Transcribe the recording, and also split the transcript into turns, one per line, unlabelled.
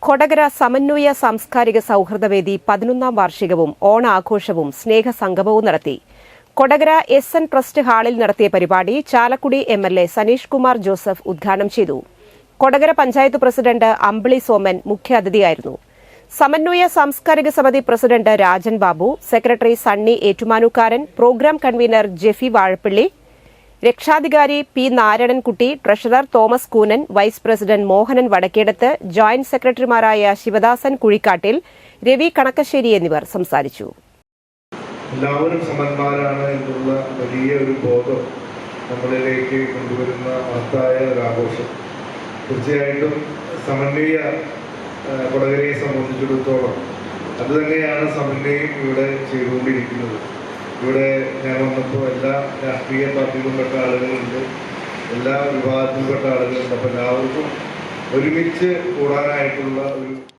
കൊടകര സമന്വയ സാംസ്കാരിക സൗഹൃദവേദി 11ാം വാർഷികവും ഓണാഘോഷവും സ്നേഹസംഗമവും നടത്തി. കൊടകര SN ട്രസ്റ്റ് ഹാളിൽ നടത്തിയ പരിപാടി ചാലക്കുടി MLA സനീഷ് കുമാർ ജോസഫ് ഉദ്ഘാടനം ചെയ്തു. കൊടകര പഞ്ചായത്ത് പ്രസിഡന്റ് അമ്പിളി സോമൻ മുഖ്യാതിഥിയായിരുന്നു. സമന്വയ സാംസ്കാരിക സമിതി പ്രസിഡന്റ് രാജൻ ബാബു, സെക്രട്ടറി സണ്ണി ഏറ്റുമാനൂക്കാരൻ, പ്രോഗ്രാം കൺവീനർ ജെഫി വാഴപ്പിള്ളി, രക്ഷാധികാരി P. Narayanankutty, treasurer Thomas Koonan, vice president Mohanan Vadakkedath, joint സെക്രട്ടറിമാരായ ശിവദാസൻ കുഴിക്കാട്ടിൽ, രവി കണക്കശ്ശേരി എന്നിവർ സംസാരിച്ചു.
എല്ലാവരും സമന്മാരാണ് എന്നുള്ള വലിയ ഒരു ബോധം നമ്മളിലേക്ക് കൊണ്ടുവരുന്ന മഹത്തായ ഒരു ആഘോഷം. തീർച്ചയായിട്ടും സമന്വയ കൊടകരയെ സംബന്ധിച്ചിടത്തോളം അതുതന്നെയാണ് സമന്വയം ഇവിടെ ചെയ്തുകൊണ്ടിരിക്കുന്നത്. ഇവിടെ ഞാൻ വന്നപ്പോൾ എല്ലാ രാഷ്ട്രീയ പാർട്ടികളിൽപ്പെട്ട ആളുകളുണ്ട്, എല്ലാ വിഭാഗത്തിൽപ്പെട്ട ആളുകളുണ്ട്. അപ്പോൾ എല്ലാവർക്കും ഒരുമിച്ച് കൂടാനായിട്ടുള്ള ഒരു